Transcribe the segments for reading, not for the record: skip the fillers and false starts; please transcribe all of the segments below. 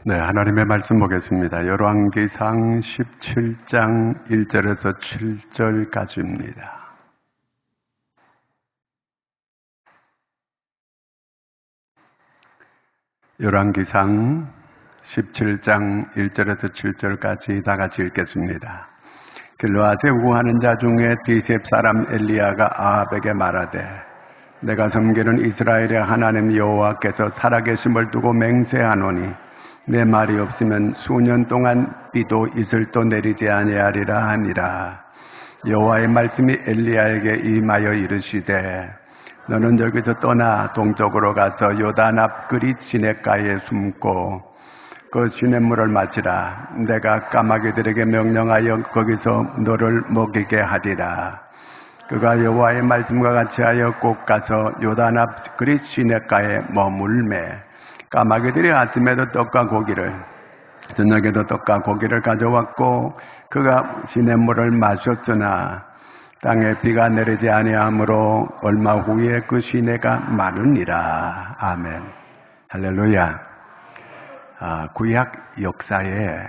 네, 하나님의 말씀 보겠습니다. 열왕기상 17장 1절에서 7절까지입니다. 열왕기상 17장 1절에서 7절까지 다 같이 읽겠습니다. 길르앗에 우하는 자 중에 디셉 사람 엘리야가 아합에게 말하되 내가 섬기는 이스라엘의 하나님 여호와께서 살아계심을 두고 맹세하노니 내 말이 없으면 수년 동안 비도 이슬도 내리지 아니하리라 하니라. 여호와의 말씀이 엘리야에게 임하여 이르시되 너는 여기서 떠나 동쪽으로 가서 요단 앞 그릿 시냇가에 숨고 그 시냇물을 마시라. 내가 까마귀들에게 명령하여 거기서 너를 먹이게 하리라. 그가 여호와의 말씀과 같이 하여 곧 가서 요단 앞 그릿 시냇가에 머물매 까마귀들이 아침에도 떡과 고기를 저녁에도 떡과 고기를 가져왔고 그가 시냇물을 마셨으나 땅에 비가 내리지 아니하므로 얼마 후에 그 시내가 마르니라. 아멘. 할렐루야. 구약 역사에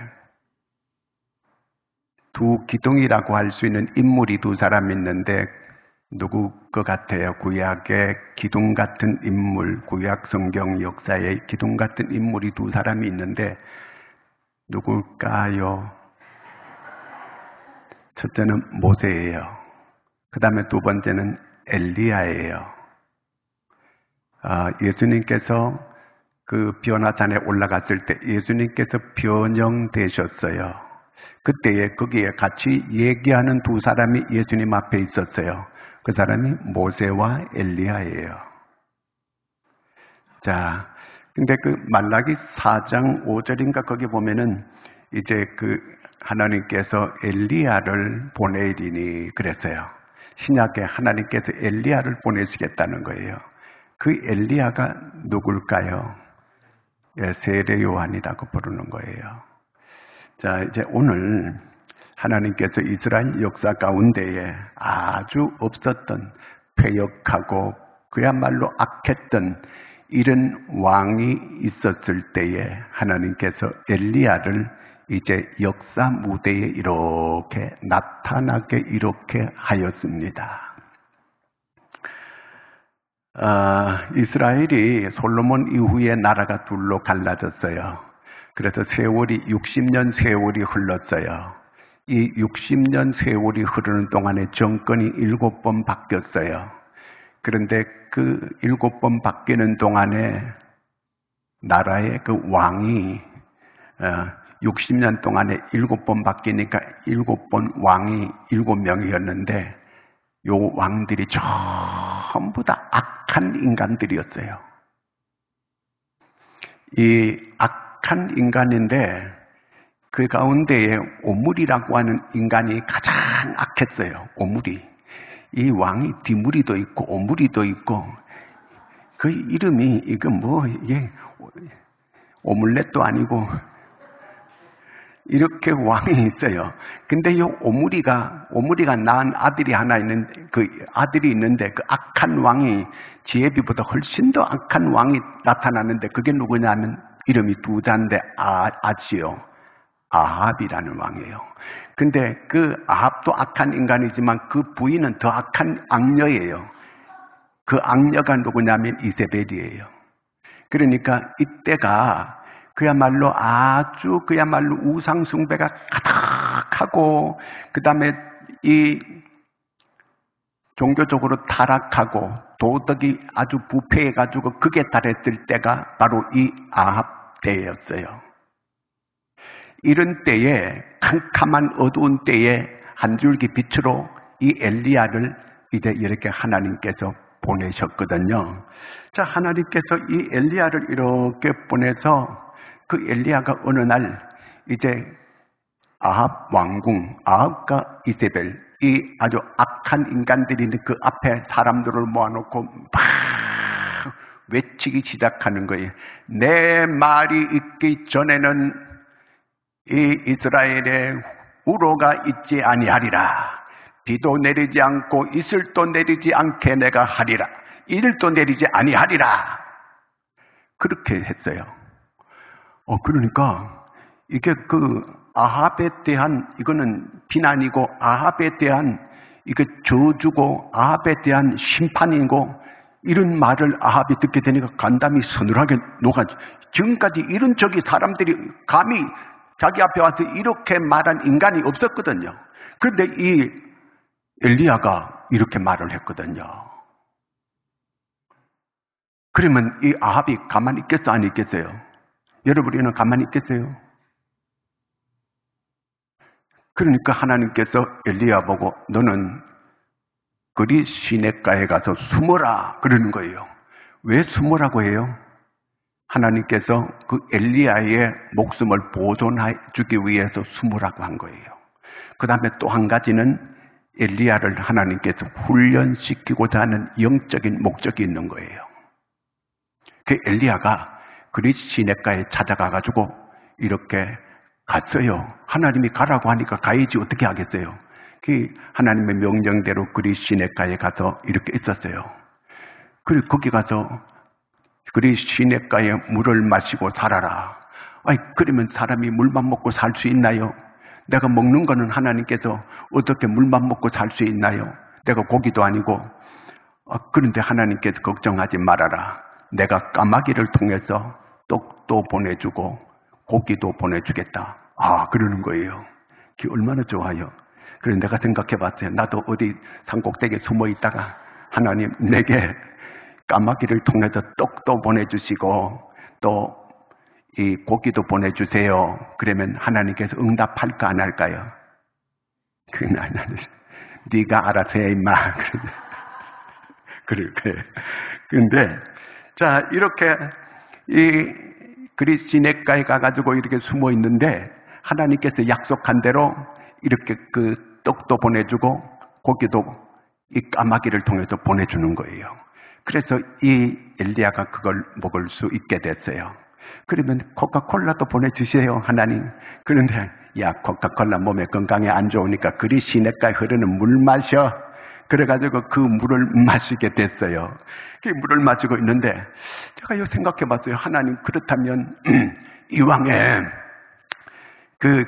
두 기둥이라고 할 수 있는 인물이 두 사람 있는데 누구 것 같아요? 구약의 기둥 같은 인물, 구약 성경 역사에 기둥 같은 인물이 두 사람이 있는데 누굴까요? 첫째는 모세예요. 그 다음에 두 번째는 엘리야예요. 예수님께서 그 변화산에 올라갔을 때 예수님께서 변형되셨어요. 그때에 거기에 같이 얘기하는 두 사람이 예수님 앞에 있었어요. 그 사람이 모세와 엘리야예요. 자, 근데 그 말라기 4장 5절인가 거기 보면은 이제 그 하나님께서 엘리야를 보내리니 그랬어요. 신약에 하나님께서 엘리야를 보내시겠다는 거예요. 그 엘리야가 누굴까요? 예, 세례 요한이라고 부르는 거예요. 자, 이제 오늘 하나님께서 이스라엘 역사 가운데에 아주 없었던 패역하고 그야말로 악했던 이런 왕이 있었을 때에 하나님께서 엘리야를 이제 역사 무대에 이렇게 나타나게 이렇게 하였습니다. 이스라엘이 솔로몬 이후에 나라가 둘로 갈라졌어요. 그래서 세월이 60년 세월이 흘렀어요. 이 60년 세월이 흐르는 동안에 정권이 7번 바뀌었어요. 그런데 그 7번 바뀌는 동안에 나라의 그 왕이 60년 동안에 7번 바뀌니까 7번 왕이 7명이었는데 요 왕들이 전부 다 악한 인간들이었어요. 이 악한 인간인데 그 가운데에 오므리라고 하는 인간이 가장 악했어요. 오므리. 이 왕이 디무리도 있고 오므리도 있고 그 이름이 이거 이게 오믈렛도 아니고 이렇게 왕이 있어요. 근데 이 오므리가 낳은 아들이 하나 있는데 그 아들이 있는데 그 악한 왕이 지혜비보다 훨씬 더 악한 왕이 나타났는데 그게 누구냐면 이름이 두 자인데 아지요. 아합이라는 왕이에요. 근데 그 아합도 악한 인간이지만 그 부인은 더 악한 악녀예요. 그 악녀가 누구냐면 이세벨이에요. 그러니까 이때가 그야말로 우상 숭배가 가득하고 그 다음에 이 종교적으로 타락하고 도덕이 아주 부패해가지고 극에 달했을 때가 바로 이 아합 때였어요. 이런 때에 캄캄한 어두운 때에 한 줄기 빛으로 이 엘리야를 이제 이렇게 하나님께서 보내셨거든요. 자, 하나님께서 이 엘리야를 이렇게 보내서 그 엘리야가 어느 날 이제 아합 왕궁, 아합과 이세벨 이 아주 악한 인간들이 그 앞에 사람들을 모아놓고 막 외치기 시작하는 거예요. 내 말이 있기 전에는 이 이스라엘에 우로가 있지 아니하리라. 비도 내리지 않고 이슬도 내리지 않게 내가 하리라. 이슬도 내리지 아니하리라. 그렇게 했어요. 그러니까 이게 그 아합에 대한 이거는 비난이고 아합에 대한 이게 저주고 아합에 대한 심판이고 이런 말을 아합이 듣게 되니까 간담이 서늘하게 녹아. 지금까지 이런 적이 사람들이 감히 자기 앞에 와서 이렇게 말한 인간이 없었거든요. 그런데 이 엘리야가 이렇게 말을 했거든요. 그러면 이 아합이 가만히 있겠어, 안 있겠어요? 여러분이는 가만히 있겠어요? 그러니까 하나님께서 엘리야 보고 너는 그리 시냇가에 가서 숨어라 그러는 거예요. 왜 숨으라고 해요? 하나님께서 그 엘리야의 목숨을 보존해 주기 위해서 숨으라고 한 거예요. 그 다음에 또 한 가지는 엘리야를 하나님께서 훈련시키고자 하는 영적인 목적이 있는 거예요. 그 엘리야가 그리 시냇가에 찾아가가지고 이렇게 갔어요. 하나님이 가라고 하니까 가야지 어떻게 하겠어요? 그 하나님의 명령대로 그리 시냇가에 가서 이렇게 있었어요. 그리고 거기 가서 그리 시냇가에 물을 마시고 살아라. 아니 그러면 사람이 물만 먹고 살 수 있나요? 내가 먹는 거는 하나님께서 어떻게 물만 먹고 살 수 있나요? 내가 고기도 아니고. 그런데 하나님께서 걱정하지 말아라. 내가 까마귀를 통해서 떡도 보내주고 고기도 보내주겠다. 그러는 거예요. 그게 얼마나 좋아요. 그래서 내가 생각해 봤어요. 나도 어디 산꼭대기에 숨어 있다가 하나님 내게 까마귀를 통해서 떡도 보내주시고 또 이 고기도 보내주세요. 그러면 하나님께서 응답할까 안 할까요? 나는 네가 알아서 해 임마. 그래. 근데 자 이렇게 이 그리 시냇가에 가가지고 이렇게 숨어 있는데 하나님께서 약속한 대로 이렇게 그 떡도 보내주고 고기도 이 까마귀를 통해서 보내주는 거예요. 그래서 이 엘리야가 그걸 먹을 수 있게 됐어요. 그러면 코카콜라도 보내주세요 하나님. 그런데 야 코카콜라 몸에 건강에 안 좋으니까 그리 시냇가에 흐르는 물 마셔. 그래가지고 그 물을 마시게 됐어요. 그 물을 마시고 있는데 제가 생각해 봤어요. 하나님 그렇다면 이왕에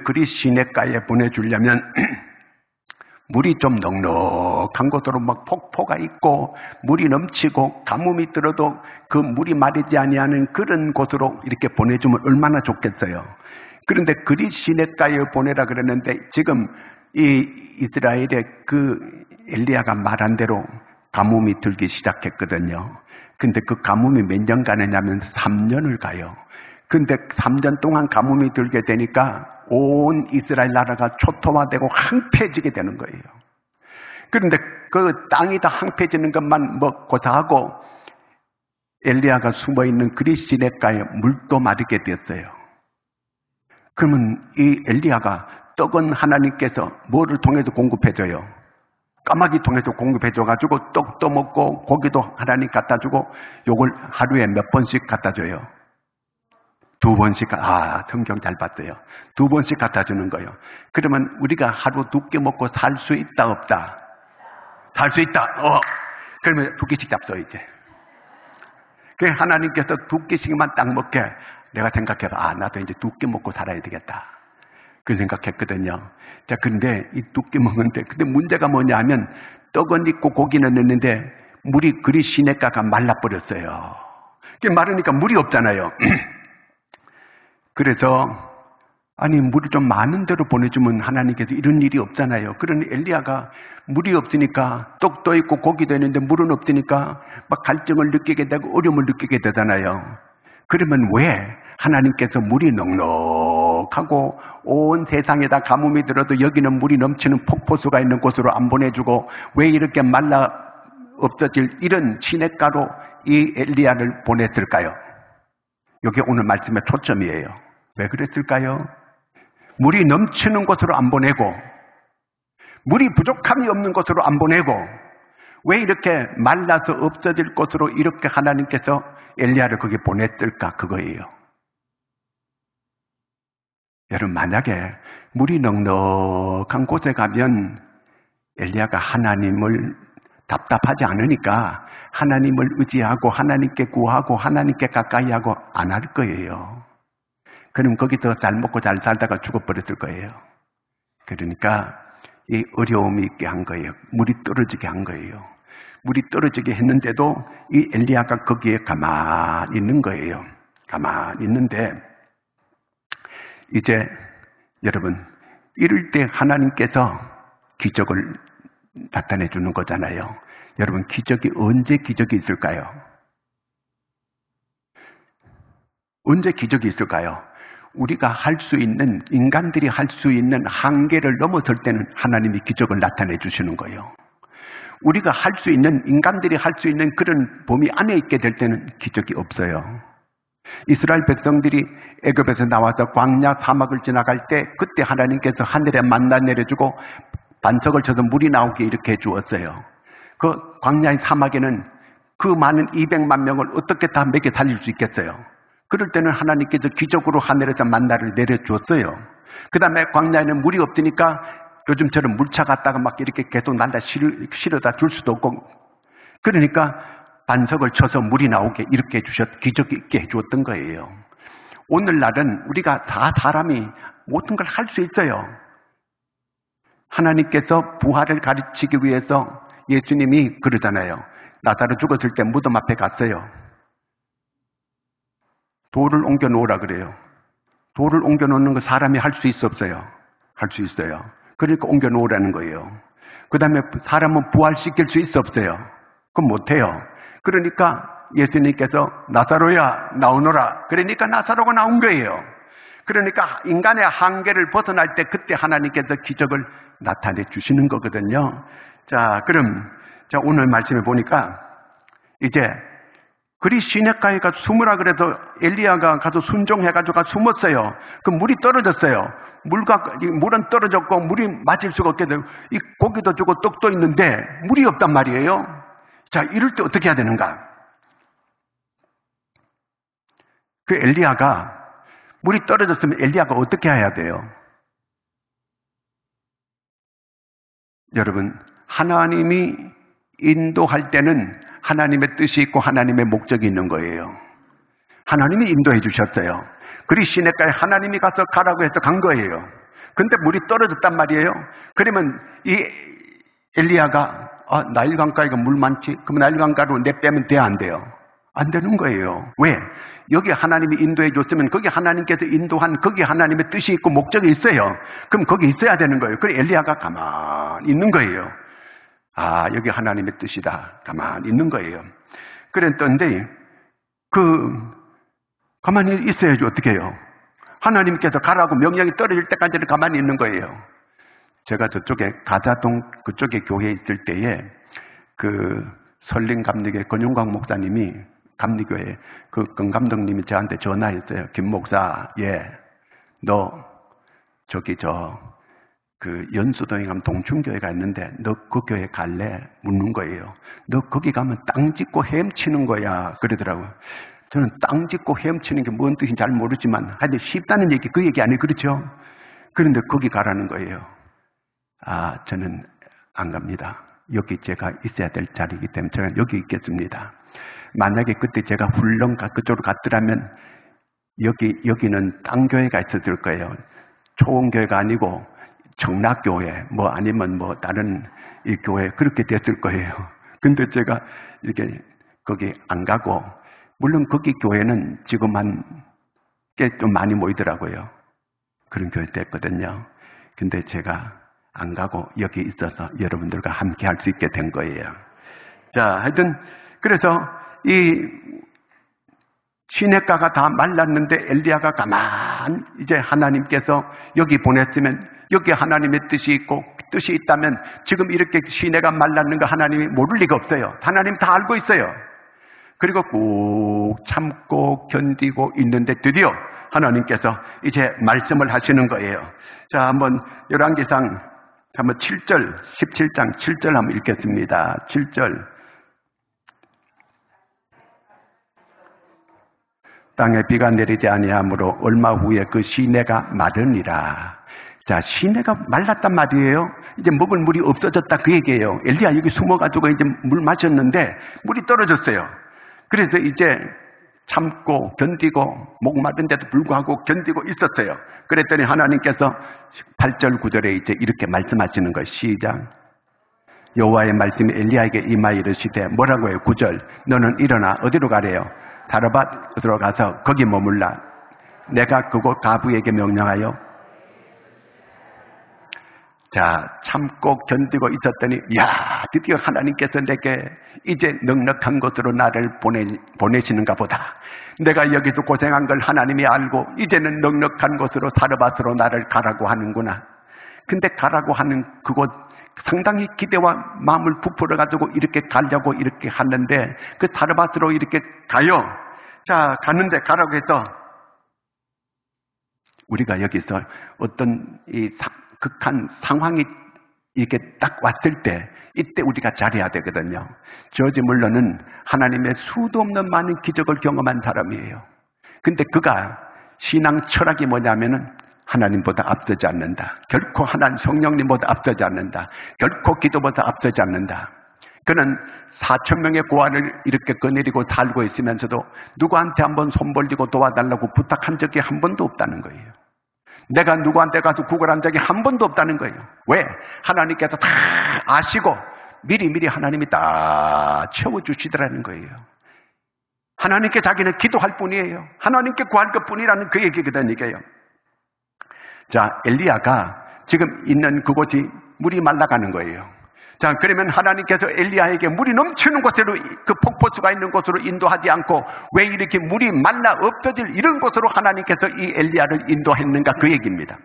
그리 시냇가에 보내주려면 물이 좀 넉넉한 곳으로 막 폭포가 있고 물이 넘치고 가뭄이 들어도 그 물이 마르지 아니하는 그런 곳으로 이렇게 보내주면 얼마나 좋겠어요. 그런데 그리 시냇가에 보내라 그랬는데 지금 이 이스라엘의 그 엘리야가 말한 대로 가뭄이 들기 시작했거든요. 근데 그 가뭄이 몇 년 가느냐면 3년을 가요. 근데 3년 동안 가뭄이 들게 되니까 온 이스라엘 나라가 초토화되고 황폐해지게 되는 거예요. 그런데 그 땅이 다 황폐해지는 것만 고사하고 엘리야가 숨어있는 그리 시냇가에 물도 마르게 됐어요. 그러면 이 엘리야가 떡은 하나님께서 뭐를 통해서 공급해줘요? 까마귀 통해서 공급해줘가지고 떡도 먹고 고기도 하나님 갖다주고 요걸 하루에 몇 번씩 갖다줘요? 2번씩, 성경 잘 봤어요. 2번씩 갖다 주는 거예요. 그러면 우리가 하루 2끼 먹고 살 수 있다, 없다? 살 수 있다. 그러면 2끼씩 잡숴, 이제. 그 하나님께서 2끼씩만 딱 먹게 내가 생각해서, 나도 이제 2끼 먹고 살아야 되겠다. 그 생각했거든요. 자, 근데 이 2끼 먹는데, 근데 문제가 뭐냐 하면, 떡은 있고 고기는 있는데, 물이 그리 시냇가가 말라버렸어요. 그게 마르니까 물이 없잖아요. 그래서 물이 좀 많은 대로 보내주면 하나님께서 이런 일이 없잖아요. 그러니 엘리야가 물이 없으니까 떡도 있고 고기도 있는데 물은 없으니까 막 갈증을 느끼게 되고 어려움을 느끼게 되잖아요. 그러면 왜 하나님께서 물이 넉넉하고 온 세상에다 가뭄이 들어도 여기는 물이 넘치는 폭포수가 있는 곳으로 안 보내주고 왜 이렇게 말라 없어질 이런 시냇가로 이 엘리야를 보냈을까요? 이게 오늘 말씀의 초점이에요. 왜 그랬을까요? 물이 넘치는 곳으로 안 보내고 물이 부족함이 없는 곳으로 안 보내고 왜 이렇게 말라서 없어질 곳으로 이렇게 하나님께서 엘리야를 거기 보냈을까? 그거예요. 여러분 만약에 물이 넉넉한 곳에 가면 엘리야가 하나님을 답답하지 않으니까 하나님을 의지하고 하나님께 구하고 하나님께 가까이 하고 안 할 거예요. 그럼 거기서 잘 먹고 잘 살다가 죽어버렸을 거예요. 그러니까 이 어려움이 있게 한 거예요. 물이 떨어지게 한 거예요. 물이 떨어지게 했는데도 이 엘리야가 거기에 가만히 있는 거예요. 가만히 있는데 이제 여러분 이럴 때 하나님께서 기적을 나타내 주는 거잖아요. 여러분 기적이 언제 기적이 있을까요? 언제 기적이 있을까요? 우리가 할 수 있는, 인간들이 할 수 있는 한계를 넘어설 때는 하나님이 기적을 나타내 주시는 거예요. 우리가 할 수 있는, 인간들이 할 수 있는 그런 범위 안에 있게 될 때는 기적이 없어요. 이스라엘 백성들이 애굽에서 나와서 광야 사막을 지나갈 때 그때 하나님께서 하늘에 만나 내려주고 반석을 쳐서 물이 나오게 이렇게 해주었어요. 그 광야의 사막에는 그 많은 200만 명을 어떻게 다 먹여 살릴 수 있겠어요? 그럴 때는 하나님께서 기적으로 하늘에서 만나를 내려주었어요. 그 다음에 광야에는 물이 없으니까 요즘처럼 물차 갔다가 막 이렇게 계속 날라 실어다 줄 수도 없고 그러니까 반석을 쳐서 물이 나오게 이렇게 기적 있게 해주었던 거예요. 오늘날은 우리가 다 사람이 모든 걸 할 수 있어요. 하나님께서 부활을 가르치기 위해서 예수님이 그러잖아요. 나사로 죽었을 때 무덤 앞에 갔어요. 돌을 옮겨 놓으라 그래요. 돌을 옮겨 놓는 거 사람이 할 수 있어 없어요? 할 수 있어요. 그러니까 옮겨 놓으라는 거예요. 그 다음에 사람은 부활시킬 수 있어 없어요? 그건 못해요. 그러니까 예수님께서 나사로야 나오너라. 그러니까 나사로가 나온 거예요. 그러니까 인간의 한계를 벗어날 때 그때 하나님께서 기적을 나타내 주시는 거거든요. 자, 그럼 오늘 말씀해 보니까 이제 그리 시냇가에 가서 숨으라 그래서 엘리야가 가서 순종해가지고 가서 숨었어요. 그 물이 떨어졌어요. 물은 떨어졌고 물이 마실 수가 없게 되고 이 고기도 주고 떡도 있는데 물이 없단 말이에요. 자, 이럴 때 어떻게 해야 되는가? 그 엘리야가 물이 떨어졌으면 엘리야가 어떻게 해야 돼요? 여러분, 하나님이 인도할 때는 하나님의 뜻이 있고 하나님의 목적이 있는 거예요. 하나님이 인도해 주셨어요. 그리 시냇가에 하나님이 가서 가라고 해서 간 거예요. 근데 물이 떨어졌단 말이에요. 그러면 이 엘리야가 나일강가에가 물 많지? 그럼 나일강가로 내빼면 돼야 안 돼요? 안 되는 거예요. 왜? 여기 하나님이 인도해 줬으면 거기 하나님께서 인도한 거기 하나님의 뜻이 있고 목적이 있어요. 그럼 거기 있어야 되는 거예요. 그래 엘리야가 가만히 있는 거예요. 여기 하나님의 뜻이다. 가만히 있는 거예요. 그랬던데 가만히 있어야지 어떻게 해요? 하나님께서 가라고 명령이 떨어질 때까지는 가만히 있는 거예요. 제가 저쪽에 가자동 그쪽에 교회에 있을 때에 설림 감리교회 권용광 목사님이 감리교회 건감독님이 저한테 전화했어요. 김 목사, 너 저기 연수동에 가면 동춘교회가 있는데 너 그 교회 갈래? 묻는 거예요. 너 거기 가면 땅 짓고 헤엄치는 거야. 그러더라고요. 저는 땅 짓고 헤엄치는 게 뭔 뜻인지 잘 모르지만 하여튼 쉽다는 얘기 그 얘기 아니에요. 그렇죠? 그런데 거기 가라는 거예요. 저는 안 갑니다. 여기 제가 있어야 될 자리이기 때문에 제가 여기 있겠습니다. 만약에 그때 제가 훌렁 그쪽으로 갔더라면 여기는 땅교회가 있었을 거예요. 초원교회가 아니고 청락교회 아니면 다른 이 교회 그렇게 됐을 거예요. 근데 제가 이렇게 거기 안 가고 물론 거기 교회는 지금 꽤 좀 많이 모이더라고요. 그런 교회 됐거든요. 근데 제가 안 가고 여기 있어서 여러분들과 함께 할 수 있게 된 거예요. 자, 하여튼 그래서 이 시냇가가 다 말랐는데 엘리야가 가만 이제 하나님께서 여기 보냈으면 여기 하나님의 뜻이 있고 뜻이 있다면 지금 이렇게 시내가 말랐는 거 하나님이 모를 리가 없어요. 하나님 다 알고 있어요. 그리고 꾹 참고 견디고 있는데 드디어 하나님께서 이제 말씀을 하시는 거예요. 자, 한번 열왕기상 한번 7절 17장 7절 한번 읽겠습니다. 7절 땅에 비가 내리지 아니하므로 얼마 후에 그 시내가 마르니라. 자, 시내가 말랐단 말이에요. 이제 먹을 물이 없어졌다 그 얘기예요. 엘리야 여기 숨어가지고 이제 물 마셨는데 물이 떨어졌어요. 그래서 이제 참고 견디고 목마른데도 불구하고 견디고 있었어요. 그랬더니 하나님께서 8절 9절에 이제 이렇게 말씀하시는 거예요. 시작. 여호와의 말씀이 엘리야에게 임하여 이르시되 뭐라고 해요? 9절. 너는 일어나 어디로 가래요? 사르밧으로 가서 거기 머물라. 내가 그곳 가부에게 명령하여. 자, 참고 견디고 있었더니 야, 드디어 하나님께서 내게 이제 넉넉한 곳으로 나를 보내시는가 보다. 내가 여기서 고생한 걸 하나님이 알고 이제는 넉넉한 곳으로 사르밧으로 나를 가라고 하는구나. 근데 가라고 하는 그곳 상당히 기대와 마음을 부풀어 가지고 이렇게 가려고 이렇게 하는데 그 사르밧으로 이렇게 가요. 자, 가는데 가라고 해서 우리가 여기서 어떤 이 극한 상황이 이렇게 딱 왔을 때 이때 우리가 잘해야 되거든요. 조지 물러는 하나님의 수도 없는 많은 기적을 경험한 사람이에요. 근데 그가 신앙 철학이 뭐냐면은 하나님보다 앞서지 않는다. 결코 하나님 성령님보다 앞서지 않는다. 결코 기도보다 앞서지 않는다. 그는 4,000명의 고아를 이렇게 거느리고 살고 있으면서도 누구한테 한번 손 벌리고 도와달라고 부탁한 적이 한 번도 없다는 거예요. 내가 누구한테 가서 구걸한 적이 한 번도 없다는 거예요. 왜? 하나님께서 다 아시고 미리미리 하나님이 다 채워주시더라는 거예요. 하나님께 자기는 기도할 뿐이에요. 하나님께 구할 것뿐이라는 그 얘기거든요. 이게요. 자, 엘리야가 지금 있는 그곳이 물이 말라가는 거예요. 자, 그러면 하나님께서 엘리야에게 물이 넘치는 곳으로, 그 폭포수가 있는 곳으로 인도하지 않고 왜 이렇게 물이 말라 없어질 이런 곳으로 하나님께서 이 엘리야를 인도했는가, 그 얘기입니다.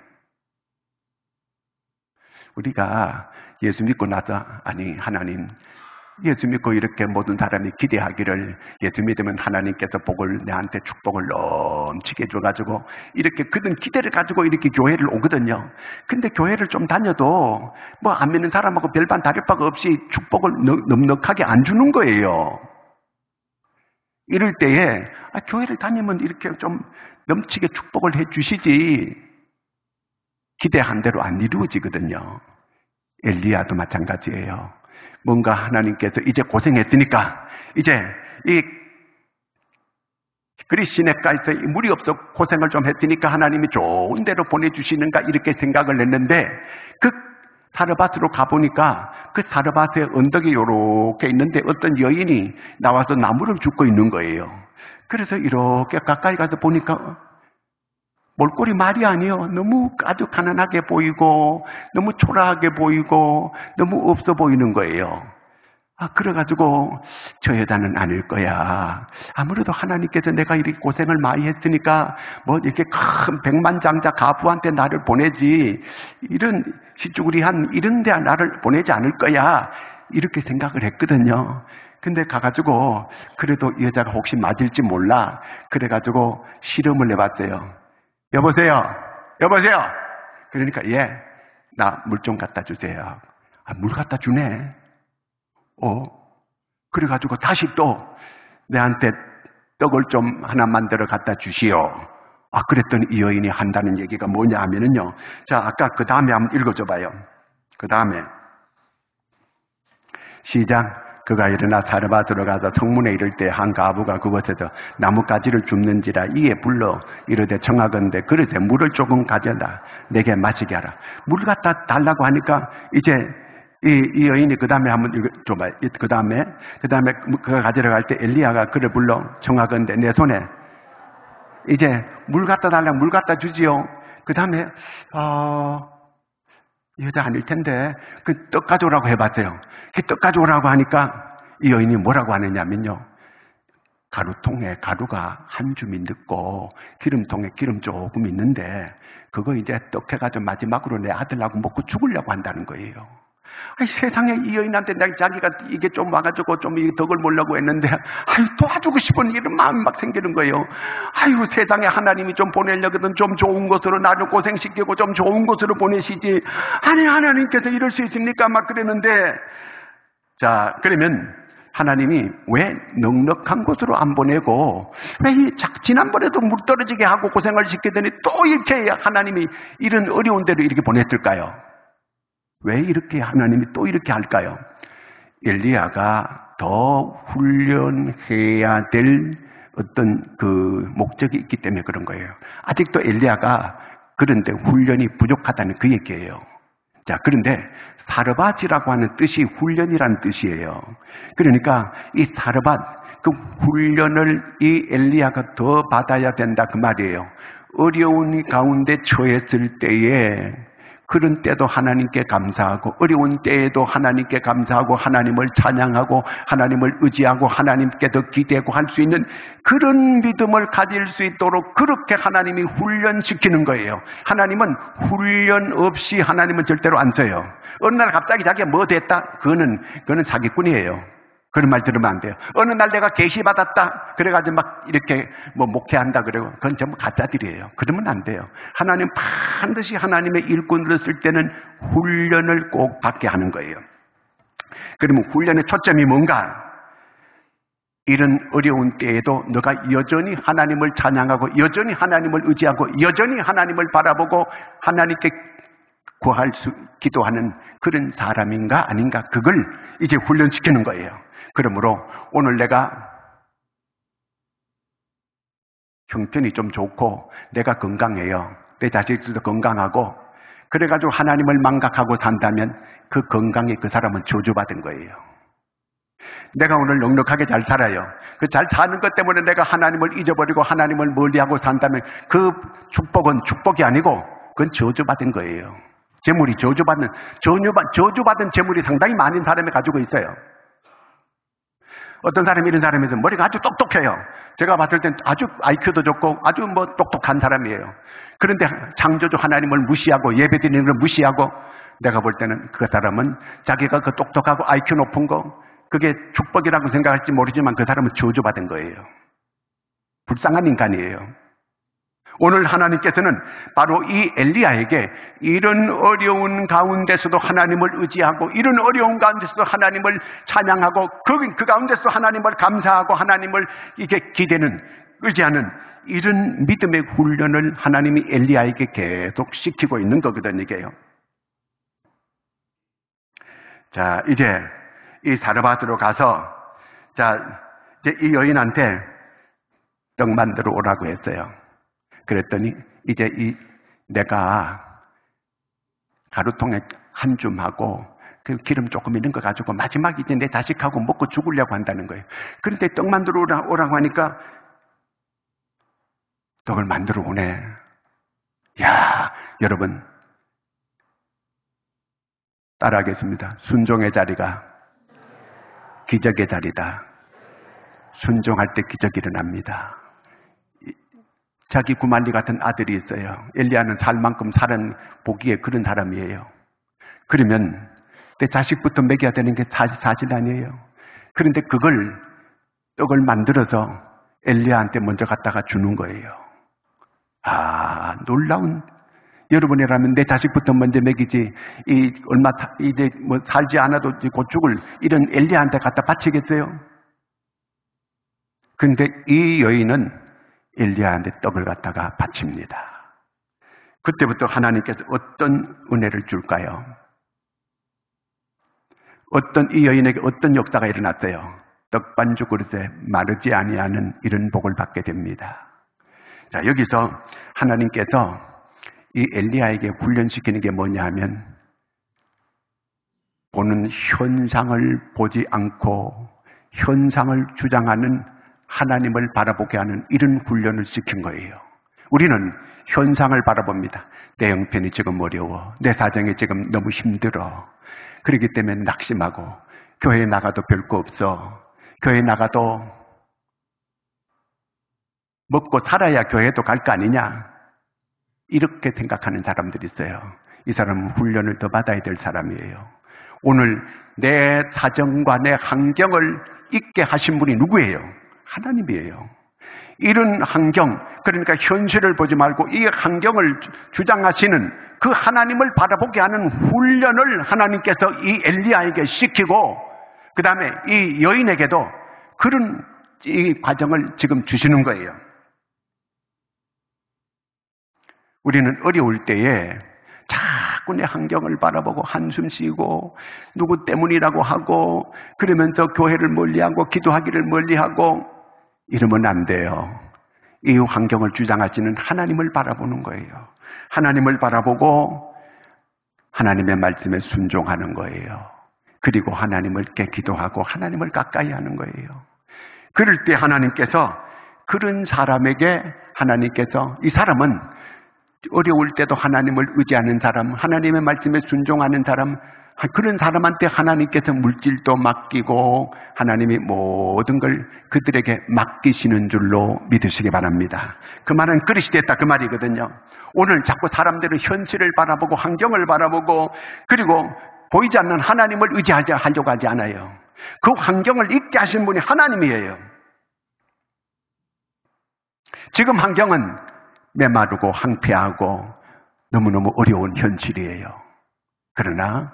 우리가 예수 믿고 나서 아니 하나님, 예수 믿고 이렇게 모든 사람이 기대하기를 예수 믿으면 하나님께서 복을 내한테 축복을 넘치게 줘가지고 이렇게 그든 기대를 가지고 이렇게 교회를 오거든요. 근데 교회를 좀 다녀도 뭐 안 믿는 사람하고 별반 다를 바가 없이 축복을 넉넉하게 안 주는 거예요. 이럴 때에 교회를 다니면 이렇게 좀 넘치게 축복을 해 주시지 기대한 대로 안 이루어지거든요. 엘리야도 마찬가지예요. 뭔가 하나님께서 이제 고생했으니까 이제 이 그리시네가에서 물이 없어 고생을 좀 했으니까 하나님이 좋은 데로 보내주시는가 이렇게 생각을 했는데 그 사르밧으로 가보니까 그 사르밧의 언덕이 요렇게 있는데 어떤 여인이 나와서 나무를 줍고 있는 거예요. 그래서 이렇게 가까이 가서 보니까 몰골이 말이 아니에요. 너무 아주 가난하게 보이고 너무 초라하게 보이고 너무 없어 보이는 거예요. 그래가지고 저 여자는 아닐 거야. 아무래도 하나님께서 내가 이렇게 고생을 많이 했으니까 뭐 이렇게 큰 백만장자 가부한테 나를 보내지 이런 시쭈구리한 이런 데 나를 보내지 않을 거야. 이렇게 생각을 했거든요. 근데 가가지고 그래도 이 여자가 혹시 맞을지 몰라. 그래가지고 실험을 해봤어요. 여보세요? 그러니까 나 물 좀 갖다 주세요. 물 갖다 주네. 그래가지고 다시 또 내한테 떡을 좀 하나 만들어 갖다 주시오. 그랬더니 이 여인이 한다는 얘기가 뭐냐 하면은요. 자, 아까 그 다음에 한번 읽어줘 봐요. 그 다음에 시작. 그가 일어나 사르밧으로 가서 성문에 이를 때 한 가부가 그곳에서 나뭇가지를 줍는지라 이에 불러 이르되 청하건대 그릇에 물을 조금 가져다 내게 마시게 하라. 물 갖다 달라고 하니까 이제 이 여인이 그 다음에 한번 읽어줘봐요. 그 다음에 그가 가지러 갈 때 엘리야가 그를 불러 청하건대 내 손에 이제 물 갖다 달라고 물 갖다 주지요. 그 다음에 이 여자 아닐 텐데 그 떡 가져오라고 해봤어요. 그 떡 가져오라고 하니까 이 여인이 뭐라고 하느냐면요. 가루통에 가루가 한 줌이 넣고 기름통에 기름 조금 있는데 그거 이제 떡 해가지고 마지막으로 내 아들하고 먹고 죽으려고 한다는 거예요. 세상에 이 여인한테 자기가 이게 좀 와가지고 좀 덕을 보려고 했는데 도와주고 싶은 이런 마음이 막 생기는 거예요. 세상에 하나님이 좀 보내려거든 좀 좋은 곳으로 나를 고생시키고 좀 좋은 곳으로 보내시지. 하나님께서 이럴 수 있습니까? 막 그랬는데 자, 그러면 하나님이 왜 넉넉한 곳으로 안 보내고 왜 지난번에도 물 떨어지게 하고 고생을 시키더니 또 이렇게 하나님이 이런 어려운 데로 이렇게 보냈을까요? 왜 이렇게 하나님이 또 이렇게 할까요? 엘리야가 더 훈련해야 될 어떤 그 목적이 있기 때문에 그런 거예요. 아직도 엘리야가 그런데 훈련이 부족하다는 그 얘기예요. 자, 그런데 사르밧이라고 하는 뜻이 훈련이라는 뜻이에요. 그러니까 이 사르밧, 그 훈련을 이 엘리야가 더 받아야 된다 그 말이에요. 어려운 가운데 처했을 때에 그런 때도 하나님께 감사하고 어려운 때에도 하나님께 감사하고 하나님을 찬양하고 하나님을 의지하고 하나님께 더 기대고 할 수 있는 그런 믿음을 가질 수 있도록 그렇게 하나님이 훈련시키는 거예요. 하나님은 훈련 없이 하나님은 절대로 안 써요. 어느 날 갑자기 자기가 뭐 됐다? 그거는 사기꾼이에요. 그런 말 들으면 안 돼요. 어느 날 내가 계시받았다. 그래가지고 막 이렇게 뭐 목회한다 그러고 그건 전부 가짜들이에요. 그러면 안 돼요. 하나님 반드시 하나님의 일꾼으로 쓸 때는 훈련을 꼭 받게 하는 거예요. 그러면 훈련의 초점이 뭔가? 이런 어려운 때에도 너가 여전히 하나님을 찬양하고 여전히 하나님을 의지하고 여전히 하나님을 바라보고 하나님께 구할 수 기도하는 그런 사람인가 아닌가 그걸 이제 훈련시키는 거예요. 그러므로 오늘 내가 형편이 좀 좋고 내가 건강해요. 내 자식들도 건강하고 그래가지고 하나님을 망각하고 산다면 그 건강에 그 사람은 저주받은 거예요. 내가 오늘 넉넉하게 잘 살아요. 그 잘 사는 것 때문에 내가 하나님을 잊어버리고 하나님을 멀리하고 산다면 그 축복은 축복이 아니고 그건 저주받은 거예요. 재물이 저주받은 재물이 상당히 많은 사람이 가지고 있어요. 어떤 사람이 이런 사람에서 머리가 아주 똑똑해요. 제가 봤을 땐 아주 IQ도 좋고 아주 똑똑한 사람이에요. 그런데 창조주 하나님을 무시하고 예배드리는 걸 무시하고 내가 볼 때는 그 사람은 자기가 그 똑똑하고 IQ 높은 거 그게 축복이라고 생각할지 모르지만 그 사람은 저주받은 거예요. 불쌍한 인간이에요. 오늘 하나님께서는 바로 이 엘리야에게 이런 어려운 가운데서도 하나님을 의지하고 이런 어려운 가운데서도 하나님을 찬양하고 그 가운데서 하나님을 감사하고 하나님을 이게 기대는 의지하는 이런 믿음의 훈련을 하나님이 엘리야에게 계속 시키고 있는 거거든요. 이게요. 자, 이제 이 사르밧으로 가서 자, 이제 이 여인한테 떡 만들어 오라고 했어요. 그랬더니 이제 내가 가루통에 한 줌하고 그 기름 조금 있는 거 가지고 마지막 이제 내 자식하고 먹고 죽으려고 한다는 거예요. 그런데 떡 만들어 오라고 하니까 떡을 만들어 오네. 야, 여러분 따라하겠습니다. 순종의 자리가 기적의 자리다. 순종할 때 기적이 일어납니다. 자기 구만리 같은 아들이 있어요. 엘리야는 살 만큼 살은 보기에 그런 사람이에요. 그러면 내 자식부터 먹여야 되는 게 사실 아니에요. 그런데 그걸 떡을 만들어서 엘리야한테 먼저 갖다가 주는 거예요. 아, 놀라운. 여러분이라면 내 자식부터 먼저 먹이지 이제 살지 않아도 곧 죽을 이런 엘리야한테 갖다 바치겠어요? 근데 이 여인은 엘리야한테 떡을 갖다가 바칩니다. 그때부터 하나님께서 어떤 은혜를 줄까요? 이 여인에게 어떤 역사가 일어났어요? 떡반죽 그릇에 마르지 아니하는 이런 복을 받게 됩니다. 자, 여기서 하나님께서 이 엘리야에게 훈련시키는 게 뭐냐 하면 보는 현상을 보지 않고 현상을 주장하는 하나님을 바라보게 하는 이런 훈련을 시킨 거예요. 우리는 현상을 바라봅니다. 내 형편이 지금 어려워. 내 사정이 지금 너무 힘들어. 그렇기 때문에 낙심하고 교회에 나가도 별거 없어. 교회에 나가도 먹고 살아야 교회도 갈 거 아니냐. 이렇게 생각하는 사람들이 있어요. 이 사람은 훈련을 더 받아야 될 사람이에요. 오늘 내 사정과 내 환경을 잊게 하신 분이 누구예요? 하나님이에요. 이런 환경, 그러니까 현실을 보지 말고 이 환경을 주장하시는 그 하나님을 바라보게 하는 훈련을 하나님께서 이 엘리야에게 시키고 그 다음에 이 여인에게도 그런 이 과정을 지금 주시는 거예요. 우리는 어려울 때에 자꾸 내 환경을 바라보고 한숨 쉬고 누구 때문이라고 하고 그러면서 교회를 멀리하고 기도하기를 멀리하고 이러면 안 돼요. 이 환경을 주장하시는 하나님을 바라보는 거예요. 하나님을 바라보고 하나님의 말씀에 순종하는 거예요. 그리고 하나님께 기도하고 하나님을 가까이 하는 거예요. 그럴 때 하나님께서 그런 사람에게 하나님께서 이 사람은 어려울 때도 하나님을 의지하는 사람, 하나님의 말씀에 순종하는 사람, 그런 사람한테 하나님께서 물질도 맡기고 하나님이 모든 걸 그들에게 맡기시는 줄로 믿으시기 바랍니다. 그 말은 그릇이 됐다 그 말이거든요. 오늘 자꾸 사람들은 현실을 바라보고 환경을 바라보고 그리고 보이지 않는 하나님을 의지하려고 하지 않아요. 그 환경을 있게 하신 분이 하나님이에요. 지금 환경은 메마르고 황폐하고 너무너무 어려운 현실이에요. 그러나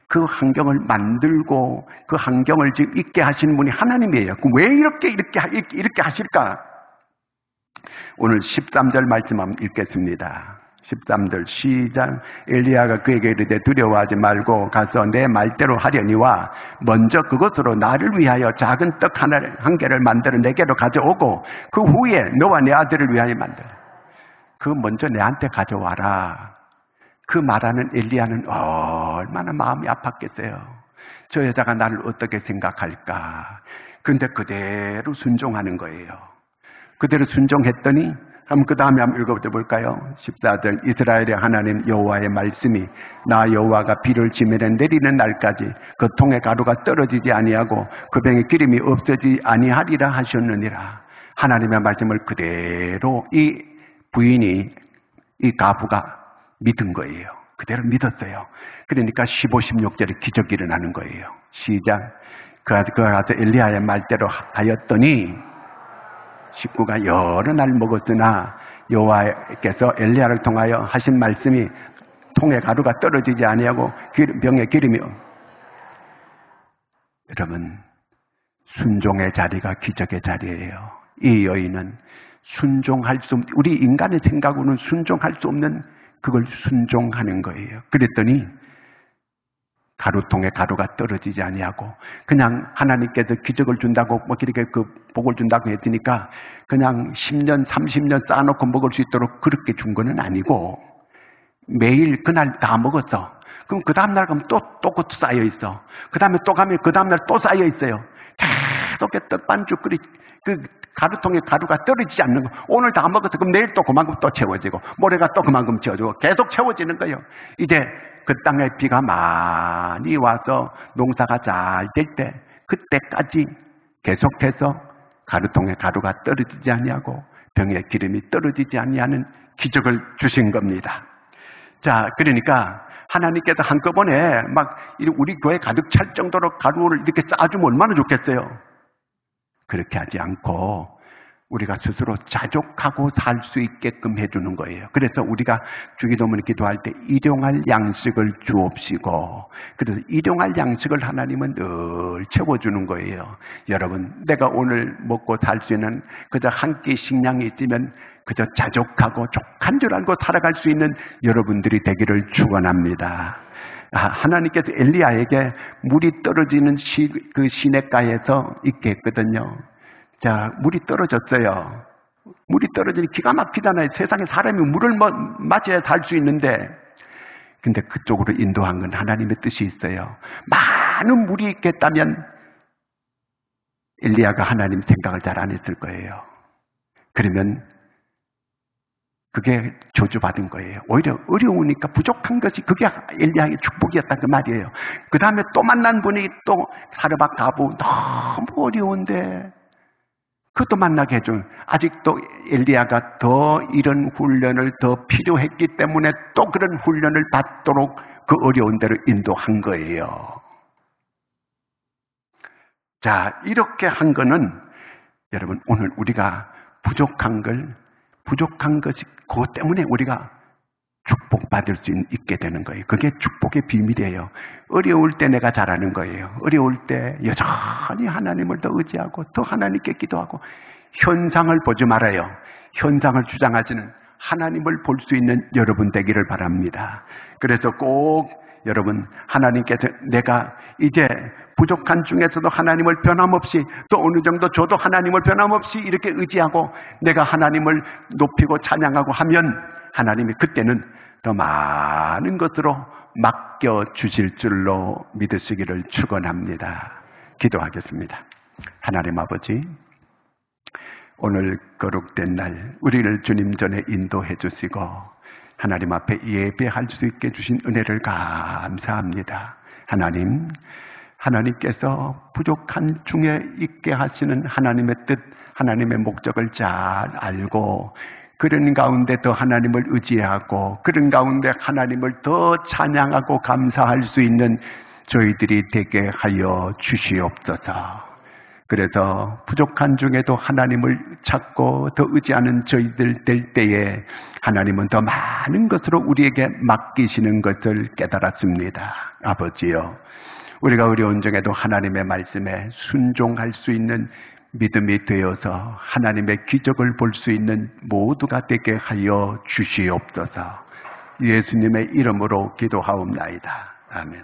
그 환경을 만들고 그 환경을 지금 있게 하신 분이 하나님이에요. 왜 이렇게 하실까? 오늘 13절 말씀 한번 읽겠습니다. 13절 시작. 엘리야가 그에게 이르되 두려워하지 말고 가서 내 말대로 하려니와 먼저 그것으로 나를 위하여 작은 떡 한 개를 만들어 내게로 가져오고 그 후에 너와 내 아들을 위하여 만들어. 그 먼저 내한테 가져와라. 그 말하는 엘리야는 얼마나 마음이 아팠겠어요. 저 여자가 나를 어떻게 생각할까. 그런데 그대로 순종하는 거예요. 그대로 순종했더니 그럼 그 다음에 한번 읽어볼까요? 14절 이스라엘의 하나님 여호와의 말씀이 나 여호와가 비를 지면에 내리는 날까지 그 통에 가루가 떨어지지 아니하고 그 병에 기름이 없어지지 아니하리라 하셨느니라. 하나님의 말씀을 그대로 이 부인이 이 가부가 믿은 거예요. 그대로 믿었어요. 그러니까 15, 16절에 기적이 일어나는 거예요. 시작. 그가 가서 엘리야의 말대로 하였더니 식구가 여러 날 먹었으나 여호와께서 엘리야를 통하여 하신 말씀이 통에 가루가 떨어지지 아니하고 병에 기름이 여러분 순종의 자리가 기적의 자리예요. 이 여인은 순종할 수 없는 우리 인간의 생각으로는 순종할 수 없는 그걸 순종하는 거예요. 그랬더니 가루통에 가루가 떨어지지 아니하고 그냥 하나님께서 기적을 준다고 뭐 이렇게 그 복을 준다고 했으니까 그냥 10년 30년 쌓아놓고 먹을 수 있도록 그렇게 준 거는 아니고 매일 그날 다 먹었어. 그럼 그 다음날 가면 또 쌓여 있어. 그 다음에 또 가면 그 다음날 또 쌓여 있어요. 계속 떡반죽 그 가루통에 가루가 떨어지지 않는 거. 오늘 다 먹었어. 그럼 내일 또 그만큼 또 채워지고 모레가 또 그만큼 채워지고 계속 채워지는 거예요. 이제 그 땅에 비가 많이 와서 농사가 잘 될 때 그때까지 계속해서 가루통에 가루가 떨어지지 아니하고 병에 기름이 떨어지지 아니하는 기적을 주신 겁니다. 자, 그러니까 하나님께서 한꺼번에 막 우리 교회 가득 찰 정도로 가루를 이렇게 쌓아주면 얼마나 좋겠어요. 그렇게 하지 않고 우리가 스스로 자족하고 살 수 있게끔 해주는 거예요. 그래서 우리가 주기도문을 기도할 때 일용할 양식을 주옵시고 그래서 일용할 양식을 하나님은 늘 채워주는 거예요. 여러분 내가 오늘 먹고 살 수 있는 그저 한 끼 식량이 있으면 그저 자족하고 족한 줄 알고 살아갈 수 있는 여러분들이 되기를 축원합니다. 하나님께서 엘리야에게 물이 떨어지는 그 시냇가에서 있게 했거든요. 자, 물이 떨어졌어요. 물이 떨어지니 기가 막히잖아요. 세상에 사람이 물을 맞아야 살 수 있는데 근데 그쪽으로 인도한 건 하나님의 뜻이 있어요. 많은 물이 있겠다면 엘리야가 하나님 생각을 잘 안 했을 거예요. 그러면 그게 저주받은 거예요. 오히려 어려우니까 부족한 것이 그게 엘리야의 축복이었다는 그 말이에요. 그 다음에 또 만난 분이 또 사르밧 가부 너무 어려운데 그것도 만나게 해준 아직도 엘리야가 더 이런 훈련을 더 필요했기 때문에 또 그런 훈련을 받도록 그 어려운 데로 인도한 거예요. 자, 이렇게 한 거는 여러분 오늘 우리가 부족한 것이 그것 때문에 우리가 축복받을 수 있게 되는 거예요. 그게 축복의 비밀이에요. 어려울 때 내가 잘하는 거예요. 어려울 때 여전히 하나님을 더 의지하고 더 하나님께 기도하고 현상을 보지 말아요. 현상을 주장하지는 하나님을 볼 수 있는 여러분 되기를 바랍니다. 그래서 꼭 여러분, 하나님께서 내가 이제 부족한 중에서도 하나님을 변함없이 또 어느 정도 저도 하나님을 변함없이 이렇게 의지하고 내가 하나님을 높이고 찬양하고 하면 하나님이 그때는 더 많은 것으로 맡겨주실 줄로 믿으시기를 축원합니다. 기도하겠습니다. 하나님 아버지, 오늘 거룩된 날 우리를 주님 전에 인도해 주시고 하나님 앞에 예배할 수 있게 주신 은혜를 감사합니다. 하나님, 하나님께서 부족한 중에 있게 하시는 하나님의 뜻, 하나님의 목적을 잘 알고 그런 가운데 더 하나님을 의지하고 그런 가운데 하나님을 더 찬양하고 감사할 수 있는 저희들이 되게 하여 주시옵소서. 그래서 부족한 중에도 하나님을 찾고 더 의지하는 저희들 될 때에 하나님은 더 많은 것으로 우리에게 맡기시는 것을 깨달았습니다. 아버지요, 우리가 어려운 중에도 하나님의 말씀에 순종할 수 있는 믿음이 되어서 하나님의 기적을 볼 수 있는 모두가 되게 하여 주시옵소서. 예수님의 이름으로 기도하옵나이다. 아멘.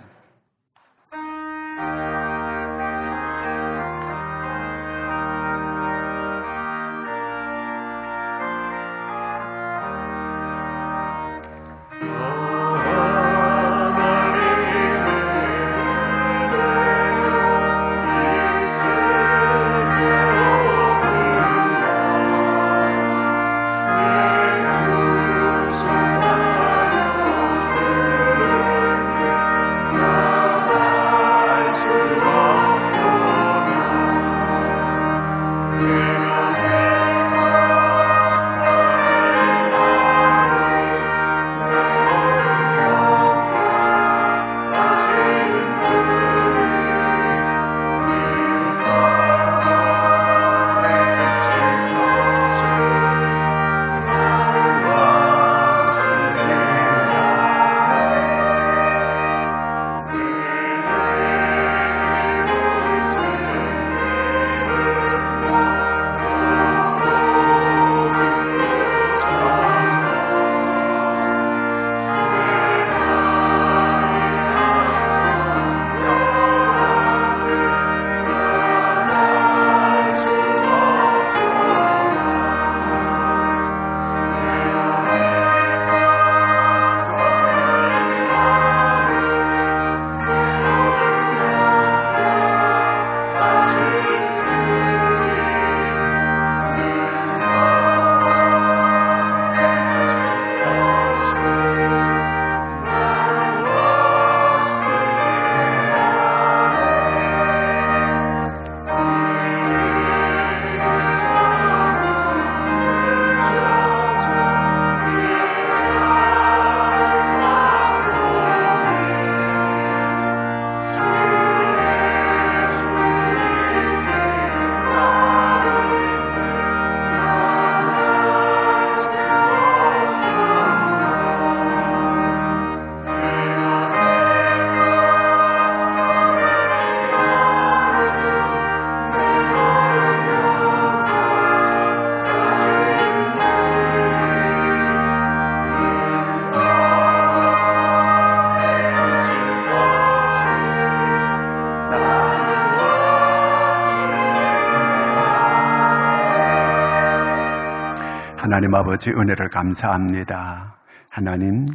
하나님 아버지, 은혜를 감사합니다. 하나님,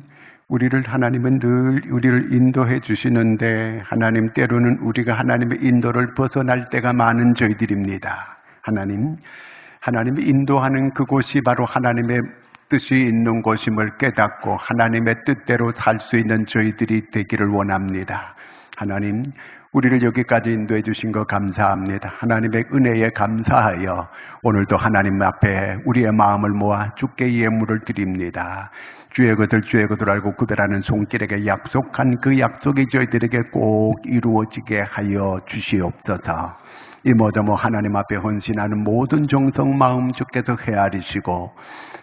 하나님은 늘 우리를 인도해 주시는데 하나님, 때로는 우리가 하나님의 인도를 벗어날 때가 많은 저희들입니다. 하나님이 인도하는 그곳이 바로 하나님의 뜻이 있는 곳임을 깨닫고 하나님의 뜻대로 살 수 있는 저희들이 되기를 원합니다. 하나님, 우리를 여기까지 인도해 주신 것 감사합니다. 하나님의 은혜에 감사하여 오늘도 하나님 앞에 우리의 마음을 모아 주께 예물을 드립니다. 주의 것을 알고 구별하는 손길에게 약속한 그 약속이 저희들에게 꼭 이루어지게 하여 주시옵소서. 이모저모 하나님 앞에 헌신하는 모든 정성 마음 주께서 헤아리시고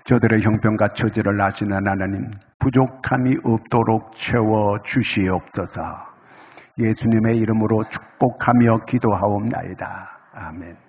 저들의 형편과 처지를 아시는 하나님, 부족함이 없도록 채워 주시옵소서. 예수님의 이름으로 축복하며 기도하옵나이다. 아멘.